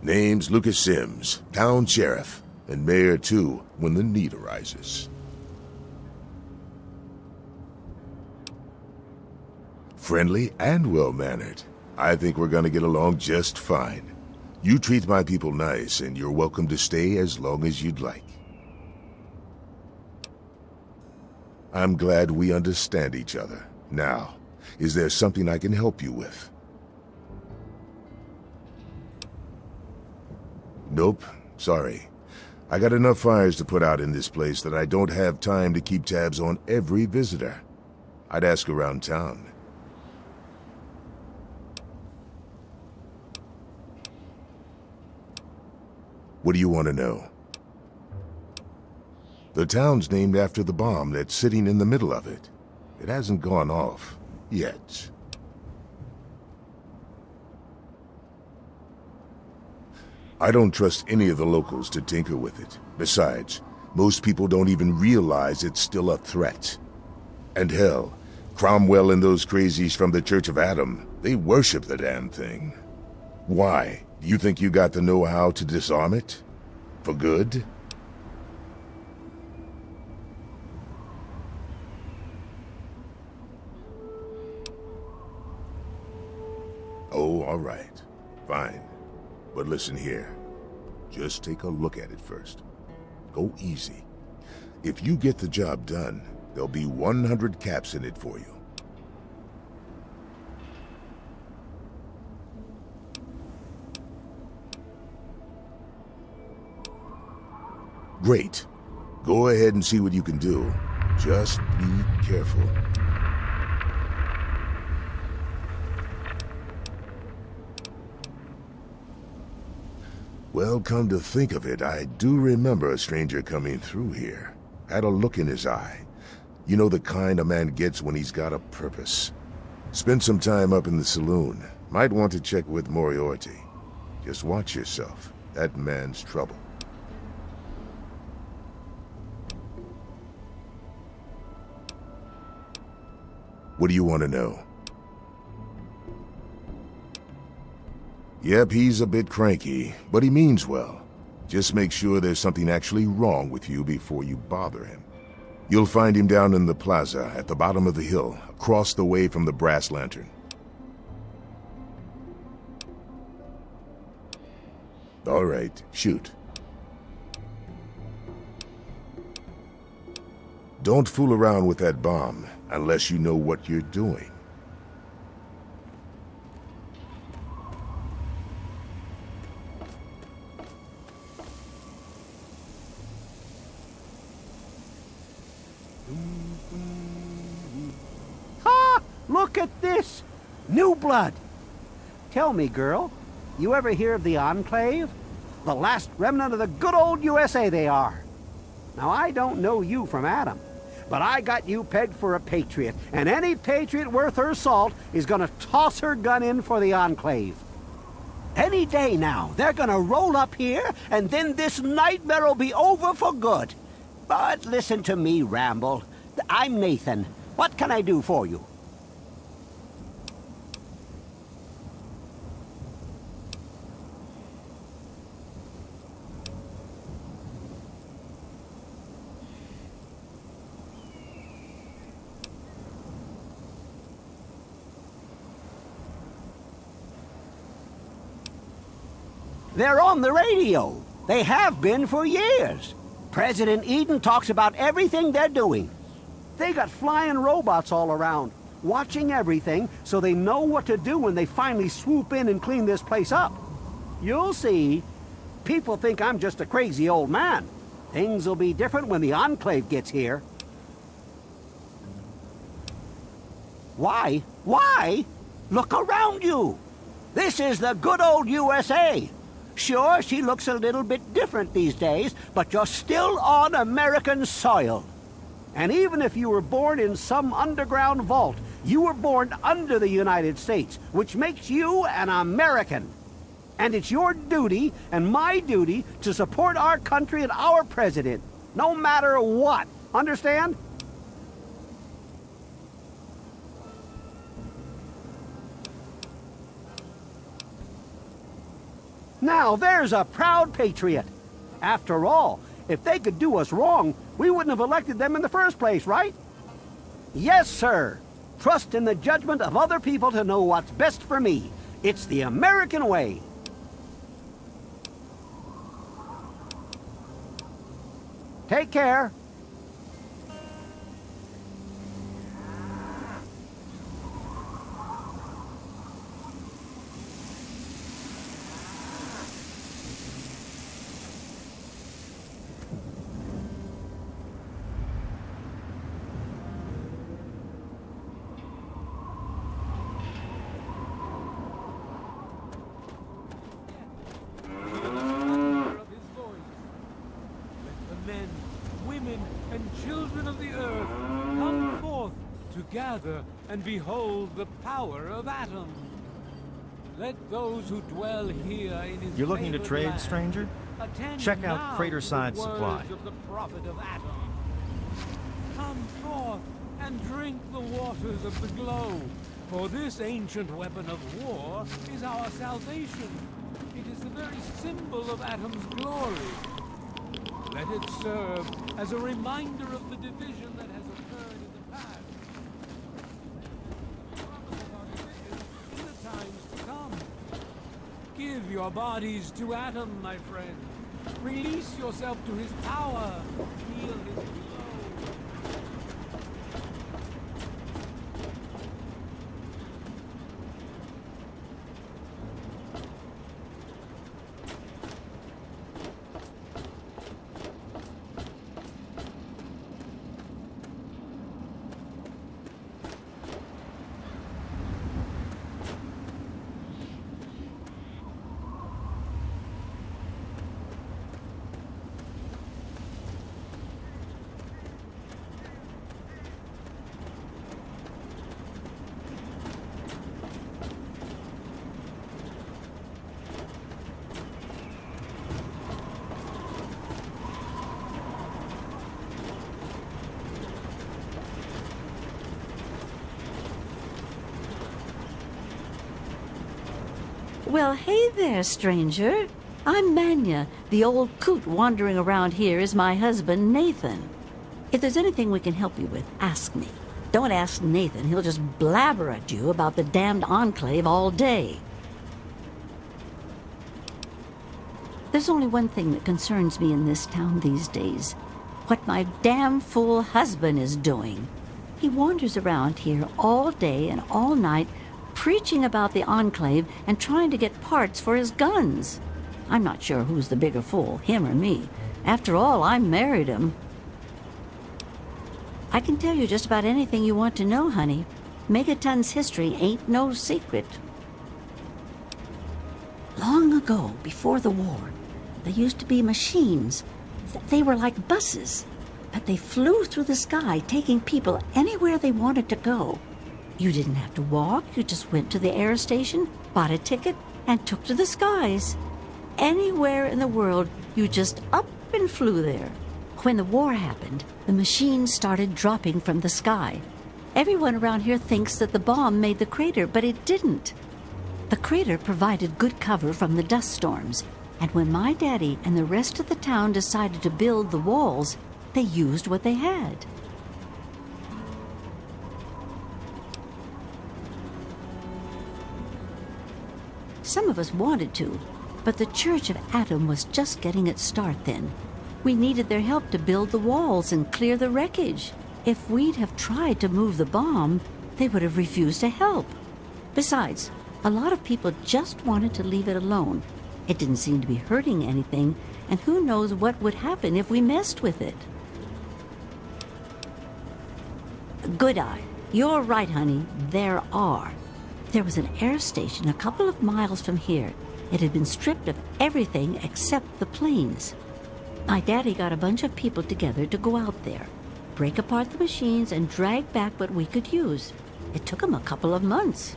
Name's Lucas SIMMS, town sheriff, and mayor too, when the need arises. Friendly and well-mannered. I think we're gonna get along just fine. You treat my people nice, and you're welcome to stay as long as you'd like. I'm glad we understand each other. Now, is there something I can help you with? Nope, sorry. I got enough fires to put out in this place that I don't have time to keep tabs on every visitor. I'd ask around town. What do you want to know? The town's named after the bomb that's sitting in the middle of it. It hasn't gone off yet. I don't trust any of the locals to tinker with it. Besides, most people don't even realize it's still a threat. And hell, Cromwell and those crazies from the Church of Adam, they worship the damn thing. Why? Do you think you got the know-how to disarm it? For good? Oh, all right. Fine. But listen here. Just take a look at it first. Go easy. If you get the job done, there'll be 100 caps in it for you. Great. Go ahead and see what you can do. Just be careful. Well, come to think of it, I do remember a stranger coming through here. Had a look in his eye. You know, the kind a man gets when he's got a purpose. Spent some time up in the saloon. Might want to check with Moriarty. Just watch yourself. That man's trouble. What do you want to know? Yep, he's a bit cranky, but he means well. Just make sure there's something actually wrong with you before you bother him. You'll find him down in the plaza at the bottom of the hill, across the way from the brass lantern. All right, shoot. Don't fool around with that bomb unless you know what you're doing. Ha! Look at this! New blood! Tell me, girl, you ever hear of the Enclave? The last remnant of the good old USA they are. Now, I don't know you from Adam, but I got you pegged for a patriot, and any patriot worth her salt is gonna toss her gun in for the Enclave. Any day now, they're gonna roll up here, and then this nightmare'll be over for good. But listen to me ramble. I'm Nathan. What can I do for you? They're on the radio. They have been for years. President Eden talks about everything they're doing. They got flying robots all around, watching everything so they know what to do when they finally swoop in and clean this place up. You'll see. People think I'm just a crazy old man. Things will be different when the Enclave gets here. Why? Why? Look around you. This is the good old USA. Sure, she looks a little bit different these days, but you're still on American soil. And even if you were born in some underground vault, you were born under the United States, which makes you an American. And it's your duty and my duty to support our country and our president, no matter what. Understand? Now there's a proud patriot. After all, if they could do us wrong, we wouldn't have elected them in the first place, right? Yes, sir. Trust in the judgment of other people to know what's best for me. It's the American way. Take care. Gather and behold the power of Atom. Let those who dwell here in his You're looking to favored trade, land stranger? attend Check out now Craterside to the Supply. words of the prophet of Atom. Come forth and drink the waters of the glow, for this ancient weapon of war is our salvation. It is the very symbol of Atom's glory. Let it serve as a reminder of the division that has occurred in the past. In the times to come. Give your bodies to Atom, my friend. Release yourself to his power. Feel his glow. Well, hey there, stranger. I'm Manya. The old coot wandering around here is my husband, Nathan. If there's anything we can help you with, ask me. Don't ask Nathan. He'll just blabber at you about the damned Enclave all day. There's only one thing that concerns me in this town these days. What my damn fool husband is doing. He wanders around here all day and all night, preaching about the Enclave and trying to get parts for his guns. I'm not sure who's the bigger fool, him or me. After all, I married him. I can tell you just about anything you want to know, honey. Megaton's history ain't no secret. Long ago, before the war, there used to be machines. They were like buses, but they flew through the sky, taking people anywhere they wanted to go. You didn't have to walk, you just went to the air station, bought a ticket, and took to the skies. Anywhere in the world, you just up and flew there. When the war happened, the machines started dropping from the sky. Everyone around here thinks that the bomb made the crater, but it didn't. The crater provided good cover from the dust storms, and when my daddy and the rest of the town decided to build the walls, they used what they had. Some of us wanted to, but the Church of Atom was just getting its start then. We needed their help to build the walls and clear the wreckage. If we'd have tried to move the bomb, they would have refused to help. Besides, a lot of people just wanted to leave it alone. It didn't seem to be hurting anything, and who knows what would happen if we messed with it. Good eye. You're right, honey. There are. There was an air station a couple of miles from here. It had been stripped of everything except the planes. My daddy got a bunch of people together to go out there, break apart the machines, and drag back what we could use. It took him a couple of months.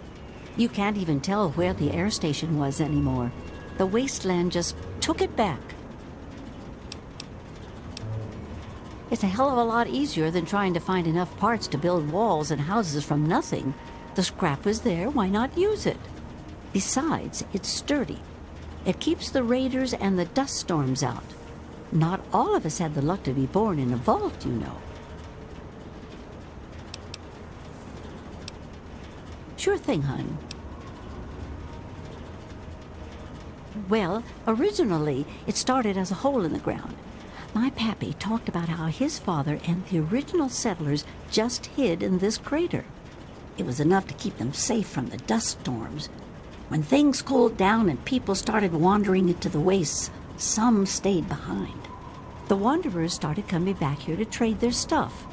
You can't even tell where the air station was anymore. The wasteland just took it back. It's a hell of a lot easier than trying to find enough parts to build walls and houses from nothing. The scrap was there, why not use it? Besides, it's sturdy. It keeps the raiders and the dust storms out. Not all of us had the luck to be born in a vault, you know. Sure thing, hon. Well, originally, it started as a hole in the ground. My pappy talked about how his father and the original settlers just hid in this crater. It was enough to keep them safe from the dust storms. When things cooled down and people started wandering into the wastes, some stayed behind. The wanderers started coming back here to trade their stuff.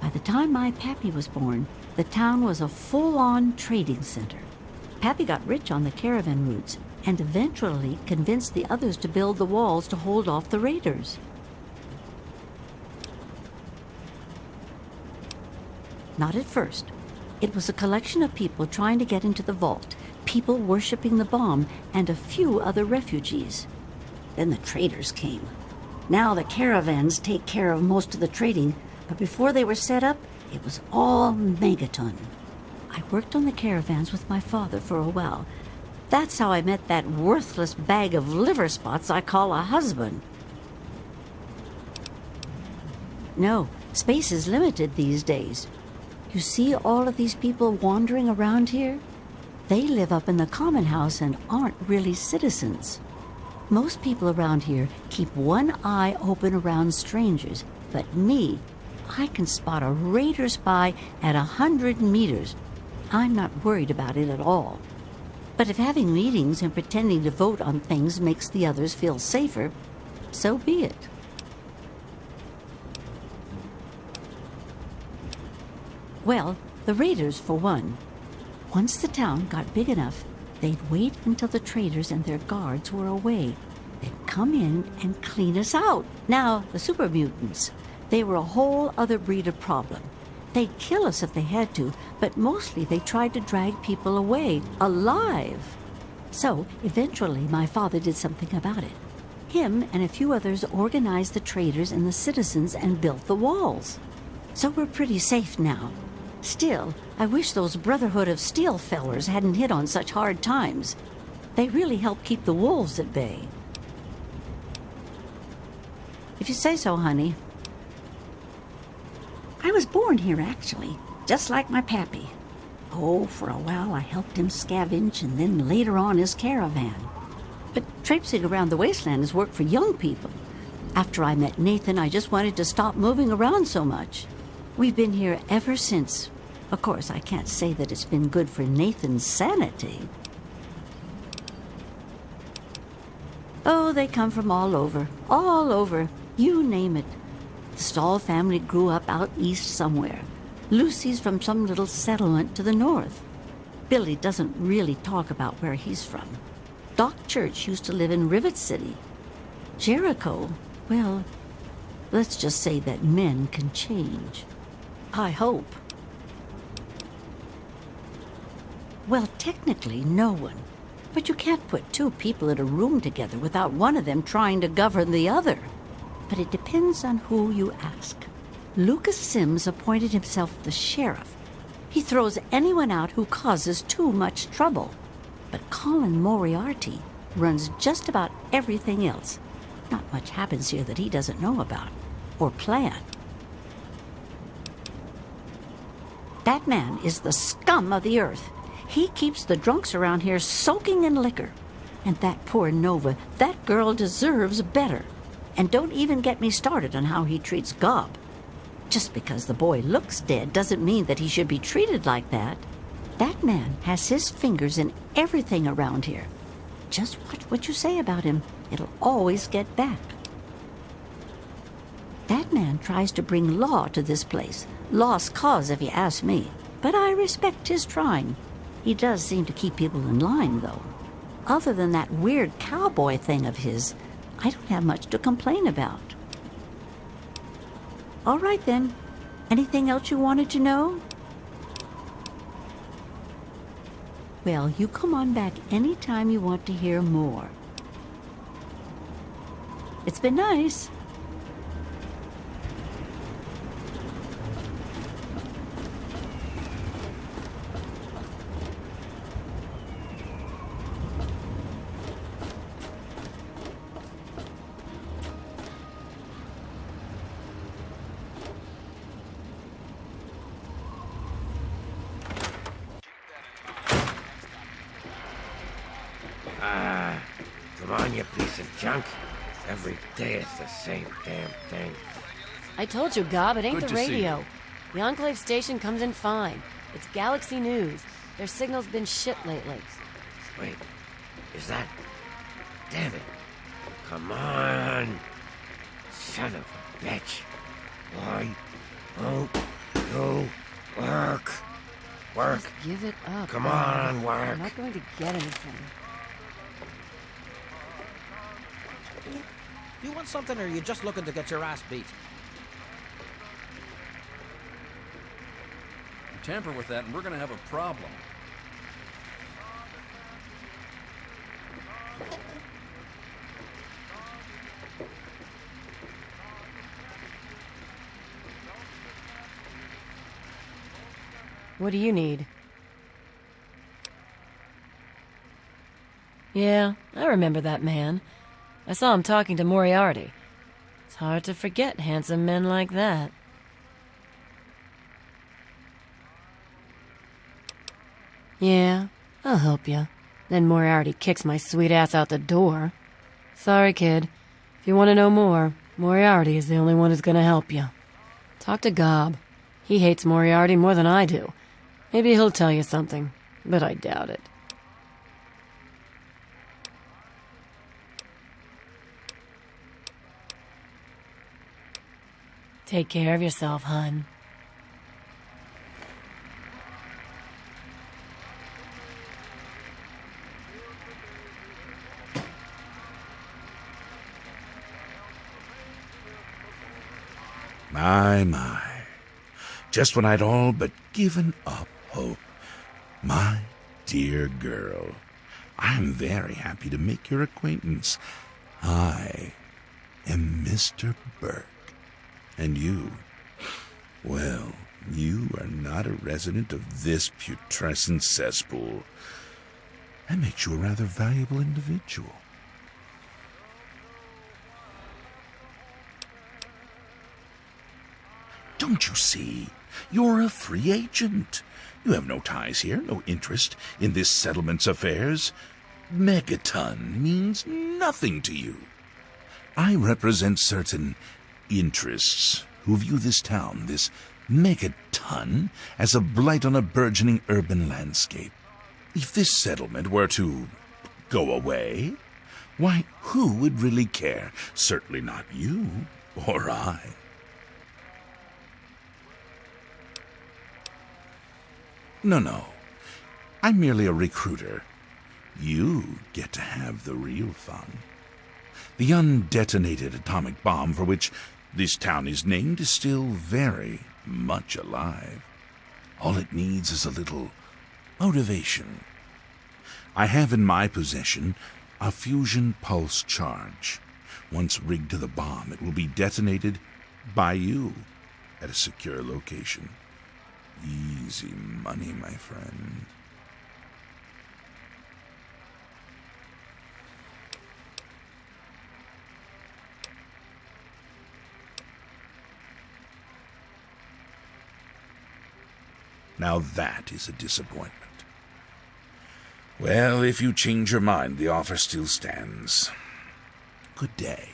By the time my pappy was born, the town was a full-on trading center. Pappy got rich on the caravan routes and eventually convinced the others to build the walls to hold off the raiders. Not at first. It was a collection of people trying to get into the vault, people worshipping the bomb, and a few other refugees. Then the traders came. Now the caravans take care of most of the trading, but before they were set up, it was all MEGATON. I worked on the caravans with my father for a while. That's how I met that worthless bag of liver spots I call a husband. No, space is limited these days. You see all of these people wandering around here? They live up in the common house and aren't really citizens. Most people around here keep one eye open around strangers, but me, I can spot a raider spy at 100 meters. I'm not worried about it at all. But if having meetings and pretending to vote on things makes the others feel safer, so be it. Well, the raiders for one. Once the town got big enough, they'd wait until the traders and their guards were away. They'd come in and clean us out. Now, the super mutants, they were a whole other breed of problem. They'd kill us if they had to, but mostly they tried to drag people away, alive. So, eventually, my father did something about it. Him and a few others organized the traders and the citizens and built the walls. So we're pretty safe now. Still, I wish those Brotherhood of Steel fellers hadn't hit on such hard times. They really help keep the wolves at bay. If you say so, honey. I was born here, actually, just like my pappy. Oh, for a while I helped him scavenge and then later on his caravan. But traipsing around the wasteland is work for young people. After I met Nathan, I just wanted to stop moving around so much. We've been here ever since. Of course, I can't say that it's been good for Nathan's sanity. Oh, they come from all over, you name it. The Stahl family grew up out east somewhere. Lucy's from some little settlement to the north. Billy doesn't really talk about where he's from. Doc Church used to live in Rivet City. Jericho, well, let's just say that men can change. I hope. Well, technically, no one. But you can't put two people in a room together without one of them trying to govern the other. But it depends on who you ask. Lucas SIMMS appointed himself the sheriff. He throws anyone out who causes too much trouble. But Colin Moriarty runs just about everything else. Not much happens here that he doesn't know about or plan. That man is the scum of the earth. He keeps the drunks around here soaking in liquor. And that poor Nova, that girl deserves better. And don't even get me started on how he treats Gob. Just because the boy looks dead doesn't mean that he should be treated like that. That man has his fingers in everything around here. Just watch what you say about him. It'll always get back. That man tries to bring law to this place. Lost cause, if you ask me. But I respect his trying. He does seem to keep people in line, though. Other than that weird cowboy thing of his, I don't have much to complain about. All right, then. Anything else you wanted to know? Well, you come on back anytime you want to hear more. It's been nice. junk. Every day it's the same damn thing. I told you, Gob, it ain't Good the to see radio. you. The Enclave station comes in fine. It's Galaxy News. Their signal's been shit lately. Wait, is that... Damn it. Come on. Son of a bitch. Why won't you work? Work. Just give it up. Come Gob. on, work. I'm not going to get anything. Do you want something, or are you just looking to get your ass beat? Tamper with that and we're gonna have a problem. What do you need? Yeah, I remember that man. I saw him talking to Moriarty. It's hard to forget handsome men like that. Yeah, I'll help you. Then Moriarty kicks my sweet ass out the door. Sorry, kid. If you want to know more, Moriarty is the only one who's gonna help you. Talk to Gob. He hates Moriarty more than I do. Maybe he'll tell you something, but I doubt it. Take care of yourself, hun. My. Just when I'd all but given up hope. My dear girl, I am very happy to make your acquaintance. I am Mr. Burke. And you, well, you are not a resident of this putrescent cesspool. That makes you a rather valuable individual. Don't you see? You're a free agent. You have no ties here, no interest in this settlement's affairs. Megaton means nothing to you. I represent certain interests who view this town, this Megaton, as a blight on a burgeoning urban landscape. If this settlement were to go away, why, who would really care? Certainly not you or I. No. I'm merely a recruiter. You get to have the real fun. The undetonated atomic bomb for which this town is named is still very much alive. All it needs is a little motivation. I have in my possession a fusion pulse charge. Once rigged to the bomb, it will be detonated by you at a secure location. Easy money, my friend. Now that is a disappointment. Well, if you change your mind, the offer still stands. Good day.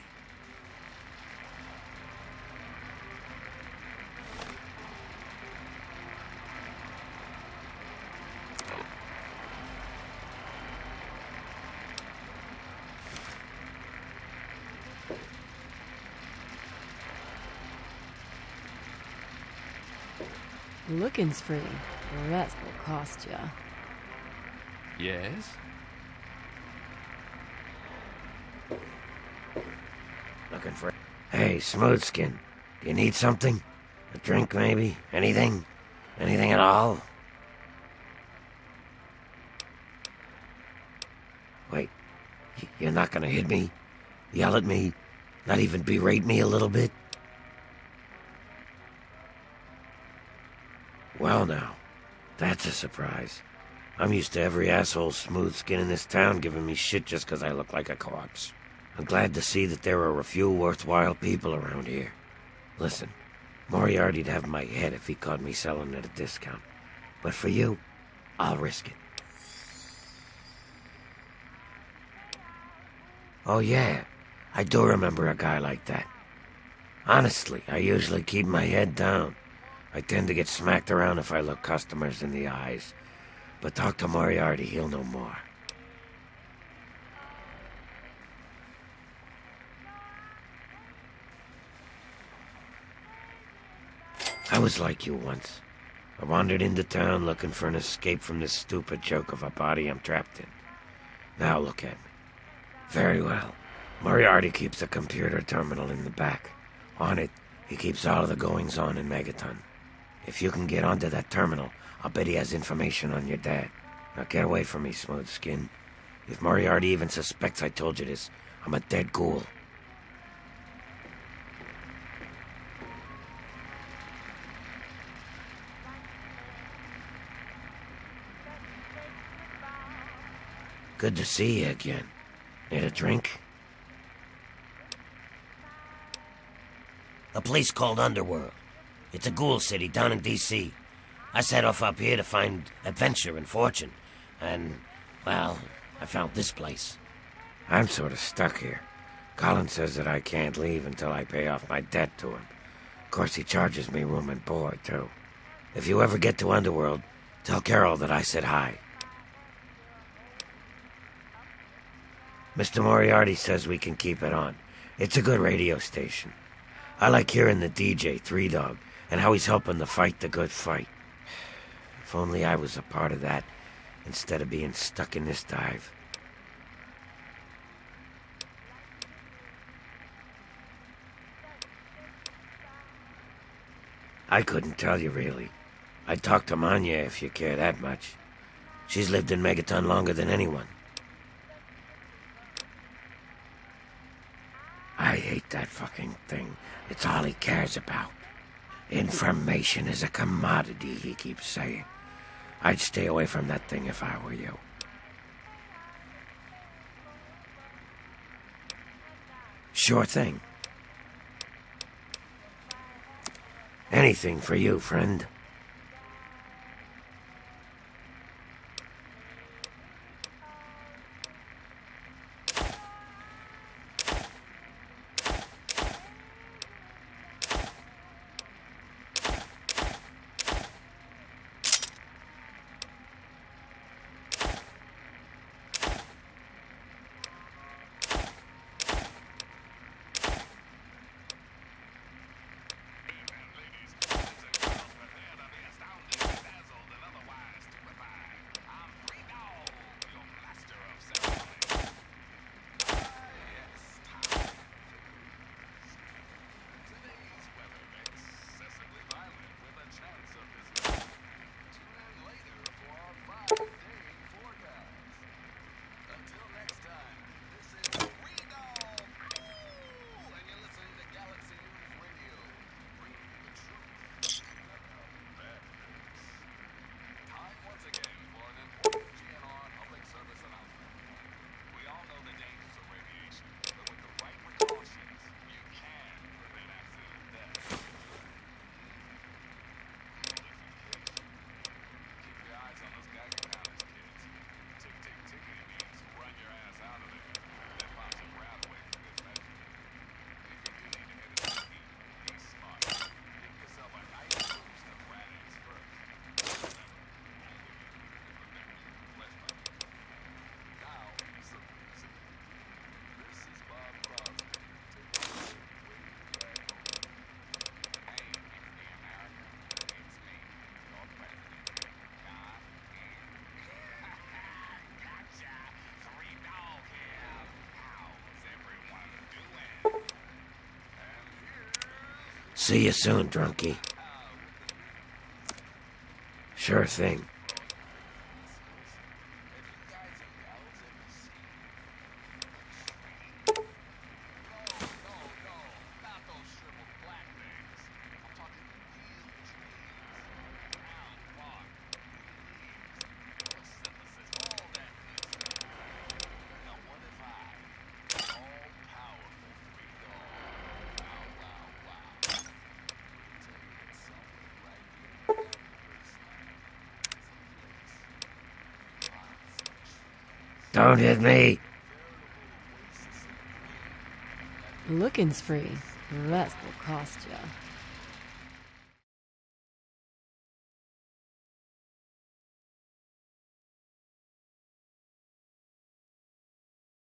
Looking's free. The rest will cost ya. Yes? Looking for... Hey, Smoothskin. Do you need something? A drink, maybe? Anything? Anything at all? Wait. You're not gonna hit me? Yell at me? Not even berate me a little bit? Well now, that's a surprise. I'm used to every asshole smooth skin in this town giving me shit just 'cause I look like a corpse. I'm glad to see that there are a few worthwhile people around here. Listen, Moriarty'd have my head if he caught me selling at a discount. But for you, I'll risk it. Oh yeah, I do remember a guy like that. Honestly, I usually keep my head down. I tend to get smacked around if I look customers in the eyes. But talk to Moriarty, he'll know more. I was like you once. I wandered into town looking for an escape from this stupid joke of a body I'm trapped in. Now look at me. Very well. Moriarty keeps a computer terminal in the back. On it, he keeps all of the goings-on in Megaton. If you can get onto that terminal, I'll bet he has information on your dad. Now get away from me, Smooth Skin. If Moriarty even suspects I told you this, I'm a dead ghoul. Good to see you again. Need a drink? A place called Underworld. It's a ghoul city down in D.C. I set off up here to find adventure and fortune. And, well, I found this place. I'm sort of stuck here. Colin says that I can't leave until I pay off my debt to him. Of course, he charges me room and board, too. If you ever get to Underworld, tell Carol that I said hi. Mr. Moriarty says we can keep it on. It's a good radio station. I like hearing the DJ, Three Dog, and how he's helping to fight the good fight. If only I was a part of that, instead of being stuck in this dive. I couldn't tell you, really. I'd talk to Manya if you care that much. She's lived in Megaton longer than anyone. I hate that fucking thing. It's all he cares about. Information is a commodity, he keeps saying. I'd stay away from that thing if I were you. Sure thing. Anything for you, friend. See you soon, drunkie. Sure thing. Don't hit me. Looking's free. The rest will cost ya.